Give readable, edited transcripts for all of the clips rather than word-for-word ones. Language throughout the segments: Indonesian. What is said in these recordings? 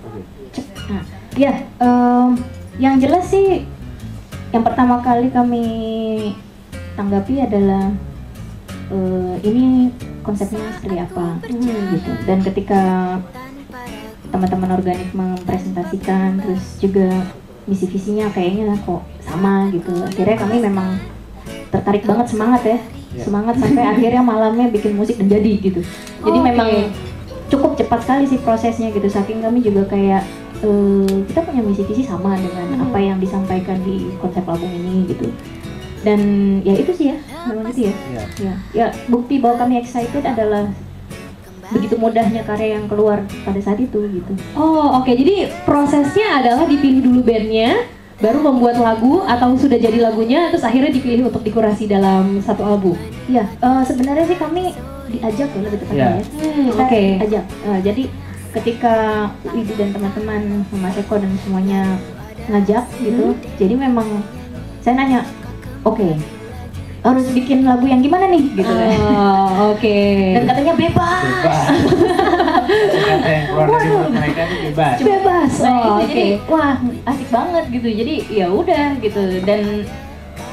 Oke. Nah, ya, yang jelas sih, yang pertama kali kami tanggapi adalah ini konsepnya seperti apa, gitu. Dan ketika teman-teman organik mempresentasikan, terus juga misi visinya kayaknya kok sama gitu. Akhirnya kami memang tertarik banget, semangat ya, semangat sampai akhirnya malamnya bikin musik dan jadi gitu. Jadi memang cukup cepat sekali sih prosesnya gitu, saking kami juga kayak kita punya misi visi sama dengan apa yang disampaikan di konsep album ini gitu. Dan ya itu sih ya, memang gitu ya. Ya, bukti bahwa kami excited adalah begitu mudahnya karya yang keluar pada saat itu gitu. Oh oke, jadi prosesnya adalah dipilih dulu bandnya, baru membuat lagu atau sudah jadi lagunya, terus akhirnya dipilih untuk dikurasi dalam satu album. Iya, sebenarnya sih kami diajak ya, lebih tepatnya ya. Kita ajak. Jadi ketika Widi dan teman-teman, Mas Eko dan semuanya ngajak gitu, jadi memang saya nanya, oke, harus bikin lagu yang gimana nih gitu kan. Oke. Dan katanya bebas. Kata yang keluar dari mulut mereka itu bebas. Bebas. Oh, Jadi wah asik banget gitu. Jadi ya udah gitu, dan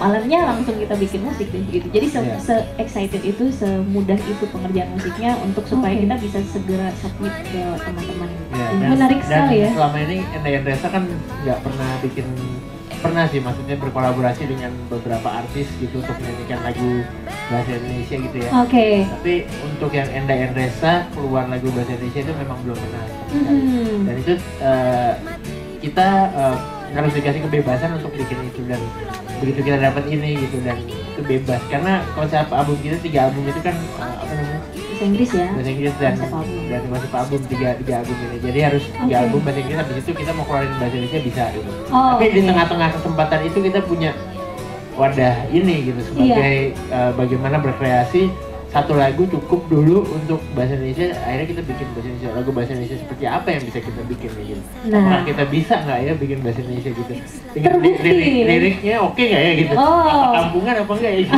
malamnya langsung kita bikin musik deh gitu. Jadi se-excited itu, semudah itu pengerjaan musiknya untuk supaya kita bisa segera submit ke teman-teman. Menarik sekali ya. Selama ini Enda Endresa kan nggak pernah sih, maksudnya berkolaborasi dengan beberapa artis gitu untuk menyanyikan lagu bahasa Indonesia gitu ya. Tapi untuk yang Enda Endresa keluar lagu bahasa Indonesia itu memang belum pernah. Dan itu kita harus dikasih kebebasan untuk bikin itu, dan begitu kita dapat ini gitu, dan itu bebas karena konsep album kita 3 album itu kan apa namanya? Bahasa Inggris ya. Bahasa Inggris dan konsep album 3 album ini. Jadi harus 3 album bahasa Inggris, habis itu kita mau keluarin bahasa Indonesia bisa gitu. Tapi di tengah-tengah kesempatan itu kita punya wadah ini gitu sebagai bagaimana berkreasi. Satu lagu cukup dulu untuk bahasa Indonesia, akhirnya kita bikin bahasa Indonesia, lagu bahasa Indonesia seperti apa yang bisa kita bikin gitu. Apakah kita bisa nggak ya bikin bahasa Indonesia gitu? Liriknya oke nggak ya gitu? Kampungan apa enggak ya gitu?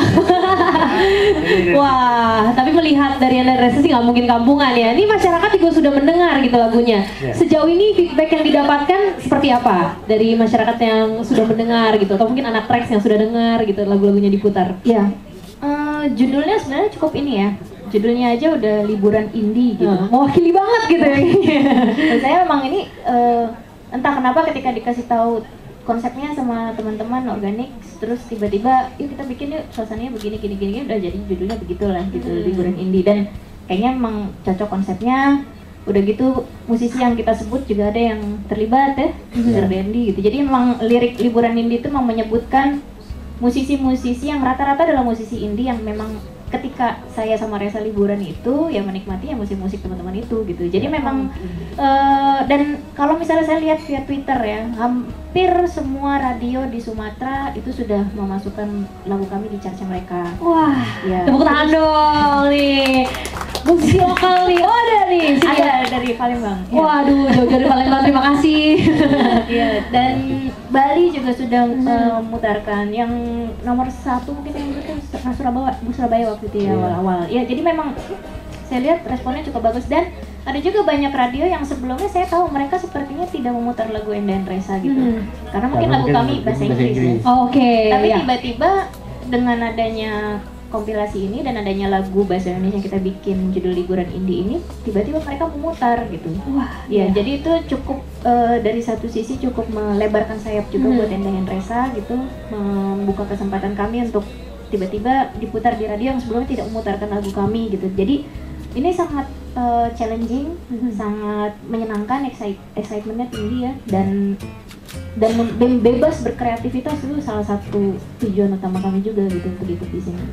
Wah, tapi melihat dari Enda Endresa sih nggak mungkin kampungan ya. Ini masyarakat juga sudah mendengar gitu lagunya. Sejauh ini feedback yang didapatkan seperti apa dari masyarakat yang sudah mendengar gitu, atau mungkin anak tracks yang sudah dengar gitu lagu-lagunya diputar? Ya. Judulnya sebenarnya cukup ini ya, judulnya aja udah liburan indie gitu, mewakili banget gitu ya. Saya memang ini entah kenapa ketika dikasih tahu konsepnya sama teman-teman organik, terus tiba-tiba yuk kita bikin yuk suasananya begini gini udah jadi judulnya begitulah gitu, liburan indie. Dan kayaknya memang cocok konsepnya. Udah gitu musisi yang kita sebut juga ada yang terlibat ya, Derdendi gitu. Jadi memang lirik liburan indie itu memang menyebutkan musisi-musisi yang rata-rata adalah musisi indie yang memang ketika saya sama Reza liburan itu ya menikmati ya musik-musik teman-teman itu gitu. Jadi memang dan kalau misalnya saya lihat via Twitter ya, hampir semua radio di Sumatera itu sudah memasukkan lagu kami di chartnya mereka. Wah, ya. Tepuk tangan dong nih. Musisi lokal nih, ada nih. Ada dari Palembang. Waduh, jauh dari Palembang, terima kasih. Iya, dan Bali juga sudah memutarkan yang nomor 1 mungkin yang itu Surabaya waktu itu ya, awal-awal. Ya, jadi memang saya lihat responnya cukup bagus, dan ada juga banyak radio yang sebelumnya saya tahu mereka sepertinya tidak memutar lagu Enda Endresa gitu. Karena mungkin lagu kami bahasa Inggris. Tapi tiba-tiba dengan adanya kompilasi ini dan adanya lagu bahasa Indonesia yang kita bikin judul liburan indie ini, tiba-tiba mereka memutar gitu. Wah, ya jadi itu cukup dari satu sisi cukup melebarkan sayap juga buat Enda Endresa gitu, membuka kesempatan kami untuk tiba-tiba diputar di radio yang sebelumnya tidak memutarkan lagu kami gitu. Jadi ini sangat challenging, sangat menyenangkan, excitementnya tinggi ya, dan bebas berkreativitas itu salah satu tujuan utama kami juga gitu untuk ikut di sini.